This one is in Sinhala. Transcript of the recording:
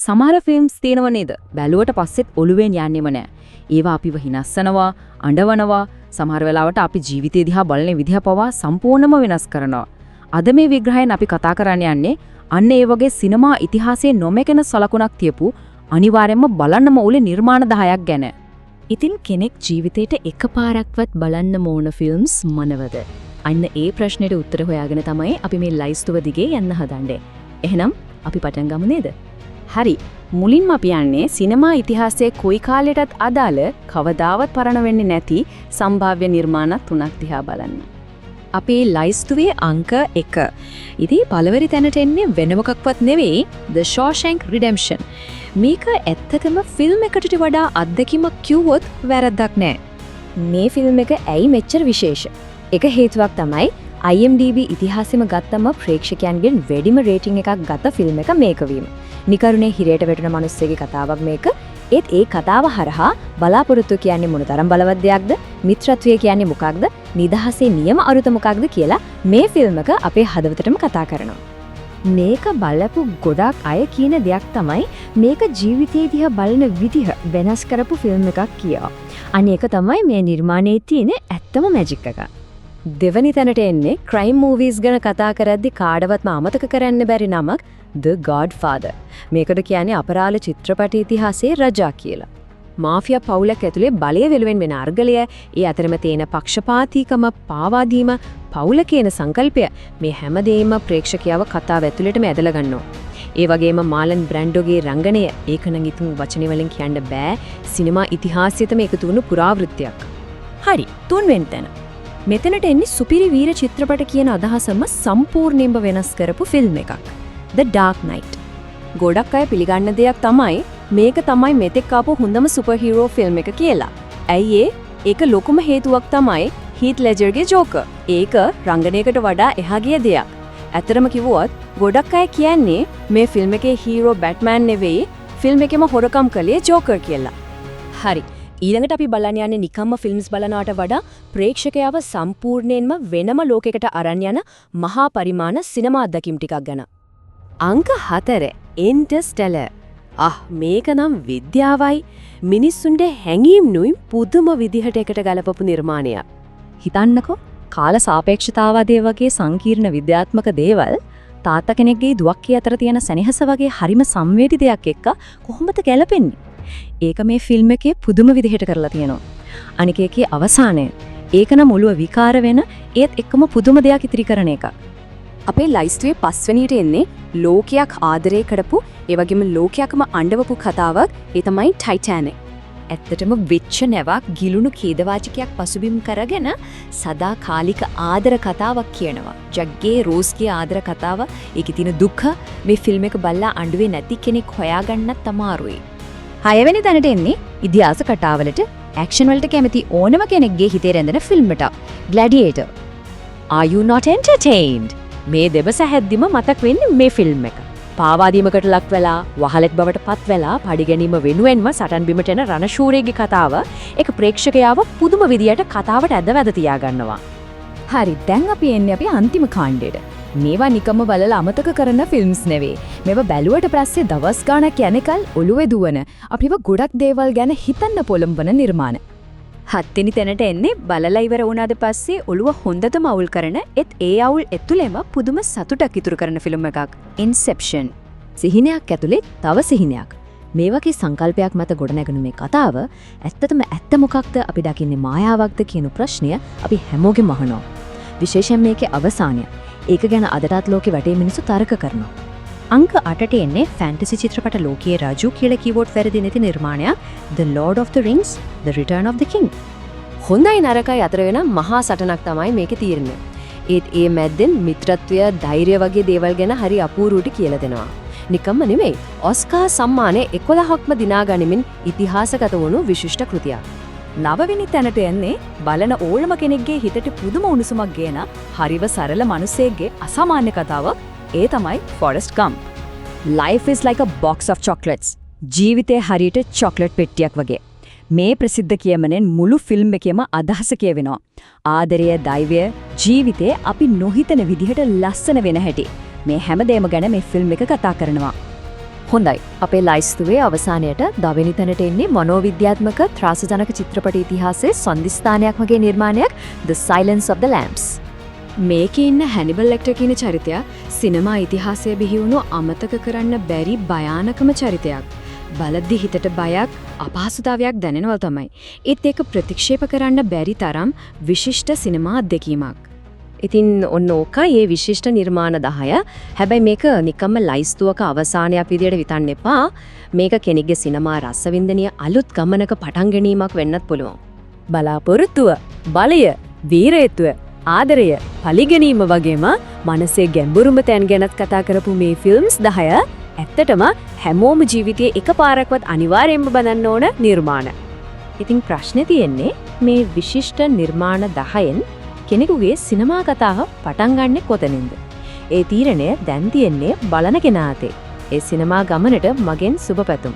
සමහර ෆිල්ම්ස් තියෙනව නේද? බැලුවට පස්සෙත් ඔළුවෙන් යන්නෙම නෑ. ඒවා අපිව හිනස්සනවා, අඬවනවා, සමහර වෙලාවට අපි ජීවිතය දිහා බලන විදිහ පවා සම්පූර්ණයෙන්ම වෙනස් කරනවා. අද මේ විග්‍රහයෙන් අපි කතා කරන්න යන්නේ අන්න ඒ වගේ සිනමා ඉතිහාසයේ නොමැකෙන සලකුණක් තියපු අනිවාර්යයෙන්ම බලන්නම ඕනේ නිර්මාණ 10ක් ගැන. ඉතින් කෙනෙක් ජීවිතේට එකපාරක්වත් බලන්න ඕන ෆිල්ම්ස් මොනවද? අන්න ඒ ප්‍රශ්නෙට උත්තර හොයාගෙන තමයි අපි මේ ලයිස්තුව දිගේ යන්න හදන්නේ. එහෙනම් අපි පටන් ගමු නේද? හරි. මුලින්ම අපි යන්නේ සිනමා ඉතිහාසයේ කොයි කාලයටත් අදාළ කවදාවත් පරණ වෙන්නේ නැති සම්භාව්‍ය නිර්මාණ 3ක් දිහා බලන්න. අපේ ලයිස්තුවේ අංක 1. ඉතින් පළවෙනි තැනට එන්නේ වෙන මොකක්වත් නෙවෙයි The Shawshank Redemption. මේක ඇත්තටම ෆිල්ම් එකකට වඩා අත්දැකීමක් කිව්වොත් වැරද්දක් නෑ. මේ ෆිල්ම් එක ඇයි මෙච්චර විශේෂ? එක හේතුවක් තමයි IMDb ඉතිහාසෙම ගත්තම ප්‍රේක්ෂකයන්ගෙන් වැඩිම රේටිං එකක් ගත ෆිල්ම් එක මේක වීම. නිකරුණේ හිරේට වැටෙන මිනිස්සෙගේ කතාවක් මේක. ඒත් ඒ කතාව හරහා බලාපොරොත්තු කියන්නේ මොනතරම් බලවත් දෙයක්ද? මිත්‍රත්වය කියන්නේ මොකක්ද? නිදහසේ නියම අරුත මොකක්ද කියලා මේ ෆිල්ම් එක අපේ හදවතටම කතා කරනවා. මේක බලපු ගොඩක් අය කියන දෙයක් තමයි මේක ජීවිතේ දිහා බලන විදිහ වෙනස් කරපු ෆිල්ම් එකක් කියලා. අනේක තමයි මේ නිර්මාණයේ තියෙන ඇත්තම මැජික් එක. දෙවනි තැනට එන්නේ ක්‍රයිම් මූවීස් ගැන කතා කරද්දි කාඩවත්ම අමතක කරන්න බැරි නමක් The Godfather. මේකට කියන්නේ අපරාධ චිත්‍රපට ඉතිහාසයේ රජා කියලා. මාෆියා පවුලක් ඇතුලේ බලය වෙනුවෙන් වෙන අර්ගලය, ඒ අතරම තියෙන පක්ෂපාතීකම, පාවා දීම, පවුල කියන සංකල්පය මේ හැමදේම ප්‍රේක්ෂකයව කතාව ඇතුළටම ඇදලා ගන්නවා. ඒ වගේම මාලන් බ්‍රැන්ඩෝගේ රංගනය ඒක නම් ඉතුම් වචන වලින් කියන්න බෑ. සිනමා ඉතිහාසයේම එකතු වුණු පුරාවෘත්තයක්. හරි, තුන්වෙනි තැන. මෙතනට එන්නේ සුපිරි වීර චිත්‍රපට කියන අදහසම සම්පූර්ණයෙන්ම වෙනස් කරපු ෆිල්ම් එකක්. The Dark Knight. ගොඩක් අය පිළිගන්න දෙයක් තමයි මේක තමයි මෙතෙක් ආපු හොඳම සුපර් හීරෝ ෆිල්ම් එක කියලා. ඇයි ඒක ලොකුම හේතුවක් තමයි හීත් ලෙජර්ගේ ජෝකර්. ඒක රංගනයකට වඩා එහා ගිය දෙයක්. ඇත්තටම කිව්වොත් ගොඩක් අය කියන්නේ මේ ෆිල්ම් එකේ හීරෝ බැට්මෑන් නෙවෙයි, ෆිල්ම් එකේම හොරකම් කළේ ජෝකර් කියලා. හරි. ඊළඟට අපි බලන්න යන්නේ නිකම්ම ෆිල්ම්ස් බලනවට වඩා ප්‍රේක්ෂකයව සම්පූර්ණයෙන්ම වෙනම ලෝකයකට අරන් යන මහා පරිමාණ සිනමා අත්දැකීම් ටිකක් ගැන. අංක 4 Interstellar. මේක නම් විද්‍යාවයි මිනිස්සුන්ට හැඟීම් නුයි පුදුම විදිහට එකට ගලපපු නිර්මාණයක්. හිතන්නකෝ කාල සාපේක්ෂතාවාදය වගේ සංකීර්ණ විද්‍යාත්මක දේවල් තාත්තා කෙනෙක්ගේ දුවක් අතර තියෙන සෙනෙහස වගේ හරිම සංවේදී දෙයක් එක්ක කොහොමද ගැලපෙන්නේ? ඒක මේ ෆිල්ම් එකේ පුදුම විදිහට කරලා තියෙනවා. අනික ඒකේ අවසානය ඒක නම් මුළුව විකාර වෙන ඒත් එක්කම පුදුම දෙයක් ඉතිරි කරන එක. අපේ ලයිස්තුවේ 5 වෙනියට එන්නේ ලෝකයක් ආදරය කරපු ඒ වගේම ලෝකයක්ම අඬවපු කතාවක්. ඒ තමයි ටයිටැනික්. ඇත්තටම වෙච්ච නැවක් ගිලුණු ඛේදවාචකයක් පසුබිම් කරගෙන සදාකාලික ආදර කතාවක් කියනවා. ජග්ගේ රෝස්ගේ ආදර කතාව. ඒකේ තියෙන දුක මේ ෆිල්ම් එක බලලා අඬුවේ නැති කෙනෙක් හොයාගන්නත් අමාරුයි. 6 වෙනි තැනට එන්නේ ඉතිහාස කතාවලට ඇක්ෂන් වලට කැමති ඕනම කෙනෙක්ගේ හිතේ රැඳෙන ෆිල්ම් එකක්. Gladiator. Are you not entertained? මේ දෙබස හැද්දිම මතක් වෙන්නේ මේ ෆිල්ම් එක. පාවාදීමකට ලක් වෙලා, වහලෙක් බවට පත් වෙලා, පඩි ගැනීම වෙනුවෙන්ම සටන් බිමට එන රණශූරයෙක්ගේ කතාව ඒක ප්‍රේක්ෂකයාව පුදුම විදියට කතාවට ඇදවැද තියාගන්නවා. හරි, දැන් අපි එන්නේ අපි අන්තිම කාණ්ඩයට. මේවා නිකම්ම බලලා අමතක කරන ෆිල්ම්ස් නෙවෙයි. මේවා බැලුවට පස්සේ දවස් ගාණක් යනකල් ඔළුවේ දුවන, අපිව ගොඩක් දේවල් ගැන හිතන්න පොළඹවන නිර්මාණ. 7 වෙනි තැනට එන්නේ බලලා ඉවර වුණාද පස්සේ ඔළුව හොඳටම අවුල් කරන ඒත් ඒ අවුල් ඇතුළේම පුදුම සතුටක් ඉතුරු කරන ෆිල්ම් එකක්. Inception. සිහිනයක් ඇතුලේ තව සිහිනයක්. මේ වගේ සංකල්පයක් මත ගොඩනැගුණු මේ කතාව ඇත්තටම ඇත්ත මොකක්ද, අපි දකින්නේ මායාවක්ද කියන ප්‍රශ්නය අපි හැමෝගෙම අහනවා. විශේෂයෙන් මේකේ අවසානය. ඒක ගැන අදටත් ලෝකෙ වැටේ මිනිස්සු තර්ක කරනවා. අංක 8ට එන්නේ ෆැන්ටසි චිත්‍රපට ලෝකයේ රජු කියලා කීවෝඩ් වැරදි නැති නිර්මාණයක් The Lord of the Rings The Return of the King. හොඳයි නරකයි අතර වෙන මහා සටනක් තමයි මේකේ තීරණය. ඒත් ඒ මැද්දෙන් මිත්‍රත්වය, ධෛර්යය වගේ දේවල් ගැන හරි අපූර්වට කියලා දෙනවා. නිකම්ම නෙමෙයි, ඔස්කාර් සම්මානය 11ක්ම දිනා ගනිමින් ඉතිහාසගත වුණු විශිෂ්ට කෘතියක්. 9 වෙනි තැනට එන්නේ බලන ඕනම කෙනෙක්ගේ හිතට පුදුම උණුසුමක් ගේන හරිව සරල මිනිසෙක්ගේ අසාමාන්‍ය කතාවක්. ඒ තමයි Forrest Gump. Life is like a box of chocolates. ජීවිතේ හරියට චොක්ලට් පෙට්ටියක් වගේ. මේ ප්‍රසිද්ධ කියමනෙන් මුළු ෆිල්ම් එකේම අදහස කියවෙනවා. ආදරය, දෛවය, ජීවිතේ අපි නොහිතන විදිහට ලස්සන වෙන හැටි. මේ හැමදේම ගැන මේ ෆිල්ම් එක කතා කරනවා. හොඳයි. අපේ ලයිස්තුවේ අවසානයට දවෙනි තැනට එන්නේ මනෝවිද්‍යාත්මක ත්‍රාසජනක චිත්‍රපට ඉතිහාසයේ සන්දිස්ථානයක් වගේ නිර්මාණයක් The Silence of the Lambs. මේකේ ඉන්න හැනිබල් ලෙක්ටර් කියන චරිතය සිනමා ඉතිහාසයේ බිහිවුණු අමතක කරන්න බැරි භයානකම චරිතයක්. බලද්දි හිතට බයක්, අපහසුතාවයක් දැනෙනවා තමයි. ඒත් ඒක ප්‍රතික්ෂේප කරන්න බැරි තරම් විශිෂ්ට සිනමා අත්දැකීමක්. ඉතින් ඔන්න ඕකයි මේ විශිෂ්ට නිර්මාණ 10. හැබැයි මේක නිකම්ම ලයිස්තුවක අවසානයක් විදියට විතන්න එපා. මේක කෙනෙක්ගේ සිනමා රසවින්දනීය අලුත් ගමනක පටන් ගැනීමක් වෙන්නත් පුළුවන්. බලාපොරොත්තුව, බලය, වීරයත්වය, ආදරය, පරිගැනීම වගේම මනසේ ගැඹුරුම තැන් ගැනත් කතා කරපු මේ ෆිල්ම්ස් 10 ඇත්තටම හැමෝම ජීවිතයේ එකපාරක්වත් අනිවාර්යයෙන්ම බලන්න ඕන නිර්මාණ. ඉතින් ප්‍රශ්නේ තියෙන්නේ මේ විශිෂ්ට නිර්මාණ 10න් කෙනෙකුගේ සිනමා කතාව පටන් ගන්නෙ කොතනින්ද? ඒ තීරණය දැන් තියෙන්නේ බලන කෙනා අතේ. ඒ සිනමා ගමනට මගෙන් සුබ පැතුම්.